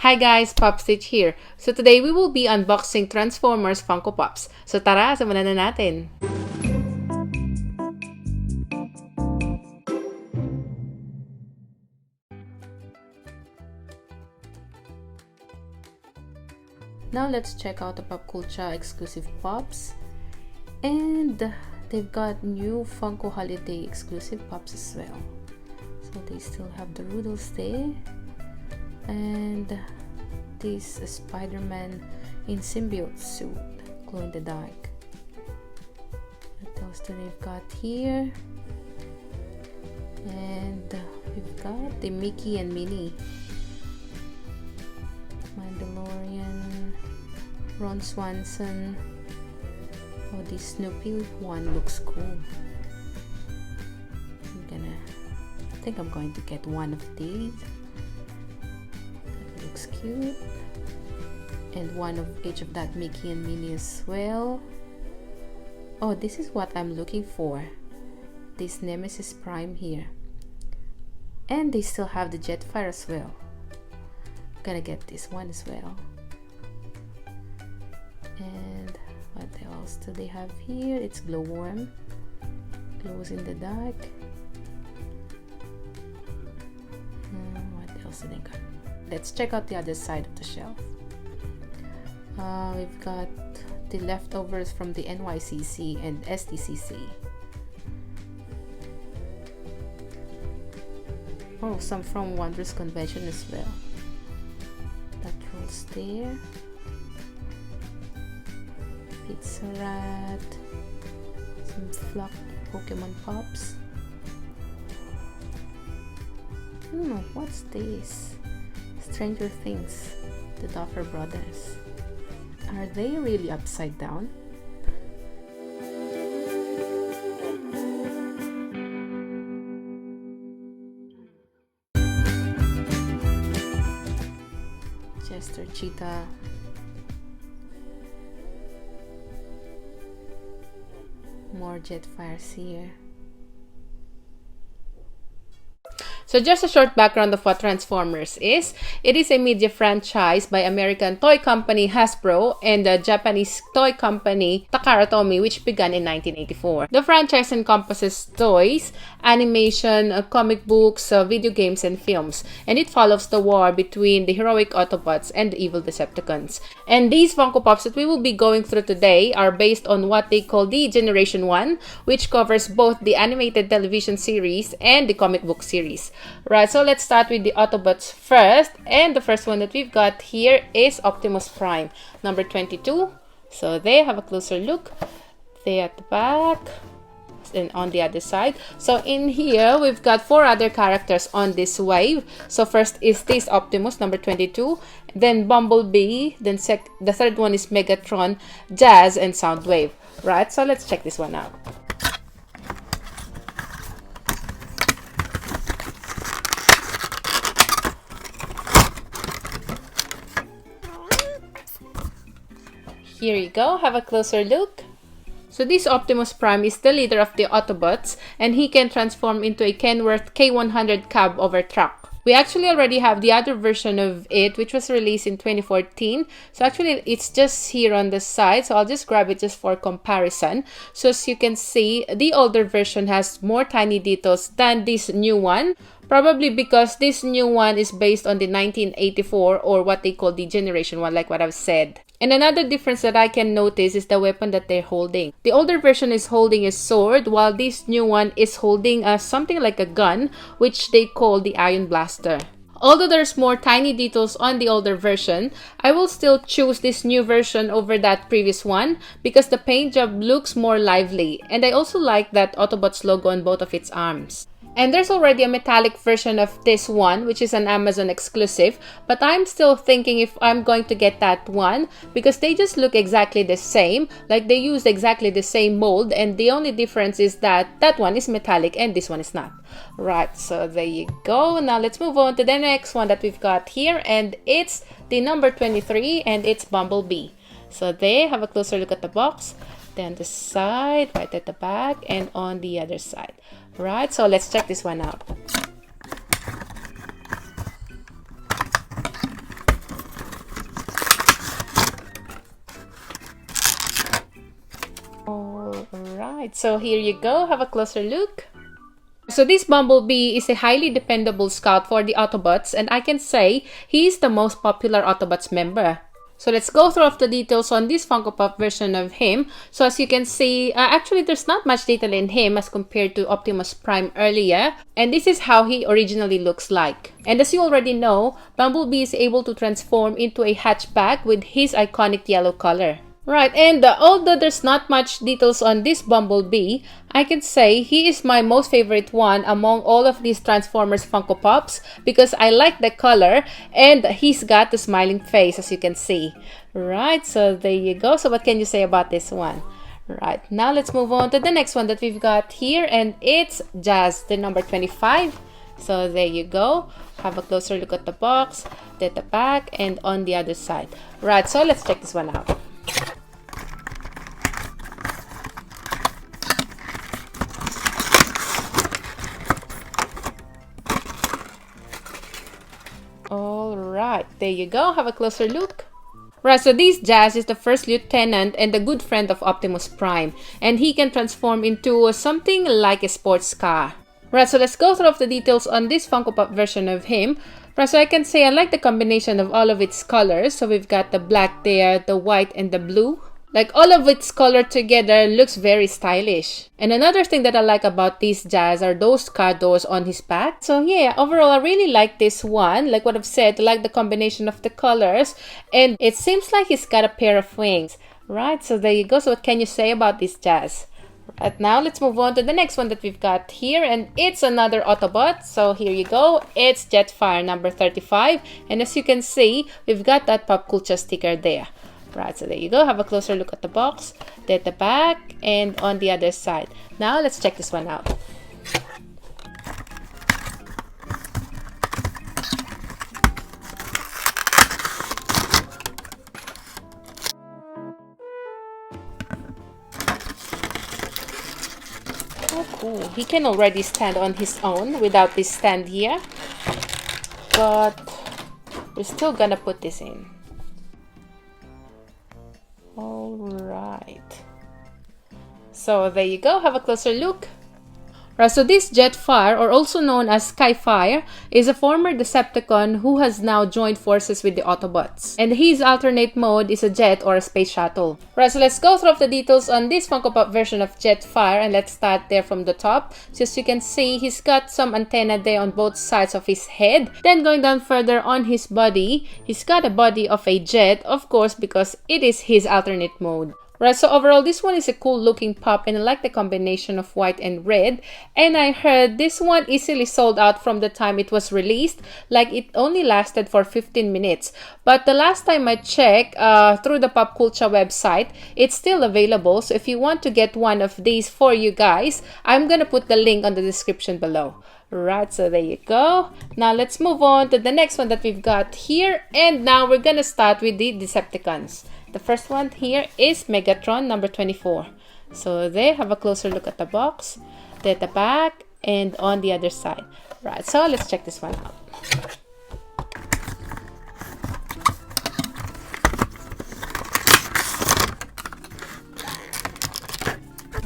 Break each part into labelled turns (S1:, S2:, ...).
S1: Hi guys, Popcultcha here. So today we will be unboxing Tramsformers Funko Pops. So tara, simulan na natin. Now let's check out the Popcultcha exclusive pops. And they've got new Funko Holiday exclusive pops as well. So they still have the Rudolphs there. And this Spider-Man in symbiote suit, glow in the dark. What else do they've got here? And we've got the Mickey and Minnie, Mandalorian, Ron Swanson. Oh, this Snoopy one looks cool. I think I'm going to get one of these. That looks cute. And one of each of that Mickey and Minnie as well. Oh, this is what I'm looking for. This Nemesis Prime here. And they still have the Jetfire as well. I'm gonna get this one as well. And what else do they have here? It's glowworm. Glows in the dark. What else do they got? Let's check out the other side of the shelf. We've got the leftovers from the NYCC and STCC. Oh, some from Wonders Convention as well. That rolls there. Pizza Rat. Some flocked Pokemon Pops. What's this? Stranger Things. The Duffer Brothers. Are they really upside down? Chester Cheetah. More Jetfires here. So just a short background of what Tramsformers is. It is a media franchise by American toy company Hasbro and the Japanese toy company Takara Tomy, which began in 1984. The franchise encompasses toys, animation, comic books, video games, and films. And it follows the war between the heroic Autobots and the evil Decepticons. And these Funko Pops that we will be going through today are based on what they call the Generation 1, which covers both the animated television series and the comic book series. Right, so let's start with the Autobots first. And the first one that we've got here is Optimus Prime, number 22. So they have a closer look. There at the back and on the other side. So in here, we've got 4 other characters on this wave. So first is this Optimus, number 22. Then Bumblebee. Then the third one is Megatron, Jazz, and Soundwave. Right, so let's check this one out. Here you go, have a closer look. So this Optimus Prime is the leader of the Autobots, and he can transform into a Kenworth K100 cab over truck. We actually already have the other version of it, which was released in 2014. So actually it's just here on the side, so I'll just grab it just for comparison. So as you can see, the older version has more tiny details than this new one. Probably because this new one is based on the 1984 or what they call the Generation 1, like what I've said. And another difference that I can notice is the weapon that they're holding. The older version is holding a sword, while this new one is holding something like a gun, which they call the Iron Blaster. Although there's more tiny details on the older version, I will still choose this new version over that previous one because the paint job looks more lively. And I also like that Autobots logo on both of its arms. And there's already a metallic version of this one, which is an Amazon exclusive, but I'm still thinking if I'm going to get that one because they just look exactly the same, like they use exactly the same mold, and the only difference is that that one is metallic and this one is not. Right, so there you go. Now let's move on to the next one that we've got here, and it's the number 23, and it's Bumblebee. So they have a closer look at the box. Then the side, right at the back, and on the other side. Right, so let's check this one out. Alright, so here you go. Have a closer look. So this Bumblebee is a highly dependable scout for the Autobots, and I can say he is the most popular Autobots member. So let's go through the details on this Funko Pop version of him. So as you can see, actually there's not much detail in him as compared to Optimus Prime earlier. And this is how he originally looks like. And as you already know, Bumblebee is able to transform into a hatchback with his iconic yellow color. Right, and although there's not much details on this Bumblebee, I can say he is my most favorite one among all of these Transformers Funko Pops because I like the color and he's got the smiling face, as you can see. Right, so there you go. So what can you say about this one? Right, now let's move on to the next one that we've got here, and it's Jazz, the number 25. So there you go. Have a closer look at the box, at the back, and on the other side. Right, so let's check this one out. Alright, there you go. Have a closer look. Right, so this Jazz is the first lieutenant and a good friend of Optimus Prime. And he can transform into something like a sports car. Right, so let's go through the details on this Funko Pop version of him. Right, so I can say I like the combination of all of its colors. So we've got the black there, the white, and the blue. Like all of its color together looks very stylish. And another thing that I like about this Jazz are those car doors on his back. So yeah, overall I really like this one. Like what I've said, I like the combination of the colors. And it seems like he's got a pair of wings. Right, so there you go. So what can you say about this Jazz? Right, now let's move on to the next one that we've got here. And it's another Autobot. So here you go. It's Jetfire number 35. And as you can see, we've got that Popcultcha sticker there. Right, so there you go. Have a closer look at the box, at the back, and on the other side. Now let's check this one out. Oh, cool. He can already stand on his own without this stand here. But we're still gonna put this in. Alright, so there you go. Have a closer look. Right, so this Jetfire, or also known as Skyfire, is a former Decepticon who has now joined forces with the Autobots. And his alternate mode is a jet or a space shuttle. Right, so let's go through the details on this Funko Pop version of Jetfire, and let's start there from the top. So as you can see, he's got some antenna there on both sides of his head. Then going down further on his body, he's got a body of a jet, of course, because it is his alternate mode. Right, so overall this one is a cool looking pop, and I like the combination of white and red. And I heard this one easily sold out from the time it was released. Like it only lasted for 15 minutes. But the last time I checked through the Popcultcha website, it's still available. So if you want to get one of these for you guys, I'm gonna put the link on the description below. Right, so there you go. Now let's move on to the next one that we've got here. And now we're gonna start with the Decepticons. The first one here is Megatron number 24. So there, have a closer look at the box, at the back, and on the other side. Right, so let's check this one out.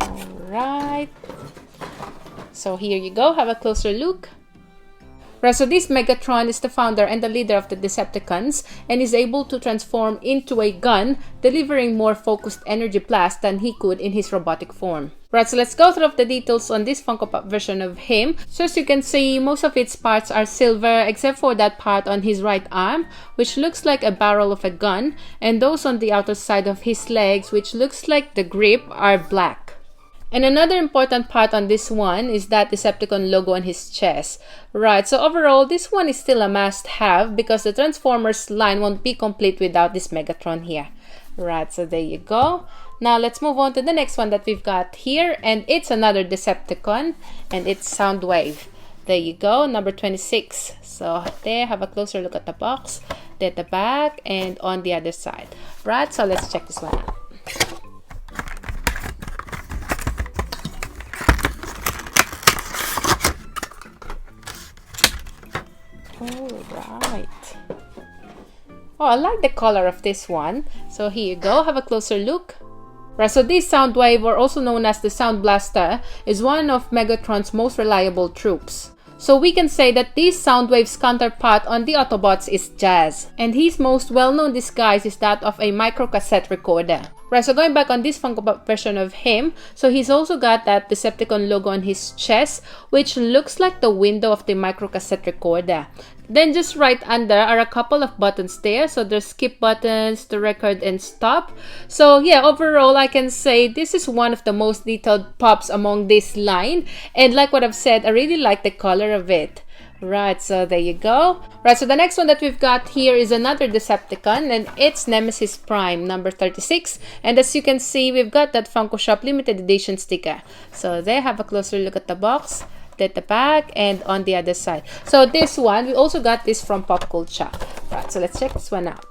S1: Alright. So here you go, have a closer look. Right, so this Megatron is the founder and the leader of the Decepticons and is able to transform into a gun, delivering more focused energy blast than he could in his robotic form. Right, so let's go through the details on this Funko Pop version of him. So as you can see, most of its parts are silver except for that part on his right arm, which looks like a barrel of a gun, and those on the outer side of his legs, which looks like the grip, are black. And another important part on this one is that Decepticon logo on his chest. Right, so overall, this one is still a must-have because the Transformers line won't be complete without this Megatron here. Right, so there you go. Now let's move on to the next one that we've got here, and it's another Decepticon, and it's Soundwave. There you go, number 26. So there, have a closer look at the box, at the back, and on the other side. Right, so let's check this one out. Alright. Oh, I like the color of this one. So here you go, have a closer look. Right, so this Soundwave, or also known as the Sound Blaster, is one of Megatron's most reliable troops. So we can say that this Soundwave's counterpart on the Autobots is Jazz, and his most well-known disguise is that of a microcassette recorder. Right, so going back on this Funko Pop version of him, so he's also got that Decepticon logo on his chest, which looks like the window of the microcassette recorder. Then just right under are a couple of buttons there. So there's skip buttons, to record and stop. So yeah, overall I can say this is one of the most detailed pops among this line. And like what I've said, I really like the color of it. Right, so there you go. Right, so the next one that we've got here is another Decepticon, and it's Nemesis Prime, number 36. And as you can see, we've got that Funko Shop limited edition sticker. So there, have a closer look at the box, at the back, and on the other side. So this one, we also got this from Popcultcha. Right, so let's check this one out.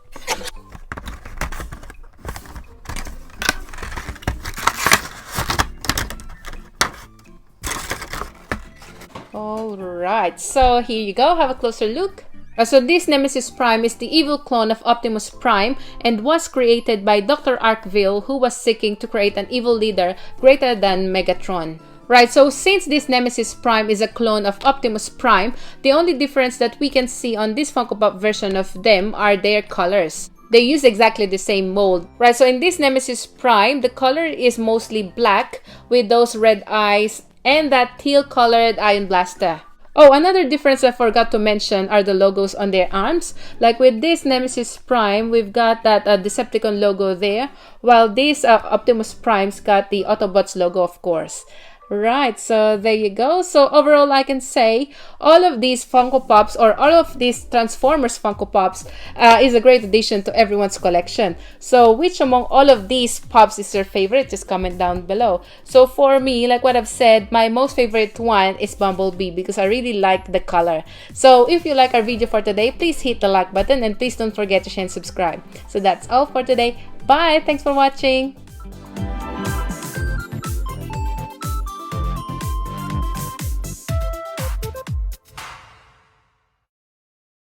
S1: Alright, so here you go, have a closer look. So this Nemesis Prime is the evil clone of Optimus Prime and was created by Dr. Arkville, who was seeking to create an evil leader greater than Megatron. Right, so since this Nemesis Prime is a clone of Optimus Prime, the only difference that we can see on this Funko Pop version of them are their colors. They use exactly the same mold. Right, so in this Nemesis Prime, the color is mostly black with those red eyes and that teal colored ion blaster. Oh, another difference I forgot to mention are the logos on their arms. Like with this Nemesis Prime, we've got that Decepticon logo there, while this Optimus Prime's got the Autobots logo, of course. Right, so there you go. So overall, I can say all of these Funko Pops, or all of these Transformers Funko Pops, is a great addition to everyone's collection. So which among all of these Pops is your favorite? Just comment down below. So for me, like what I've said, my most favorite one is Bumblebee because I really like the color. So if you like our video for today, please hit the like button and please don't forget to share and subscribe. So that's all for today. Bye! Thanks for watching!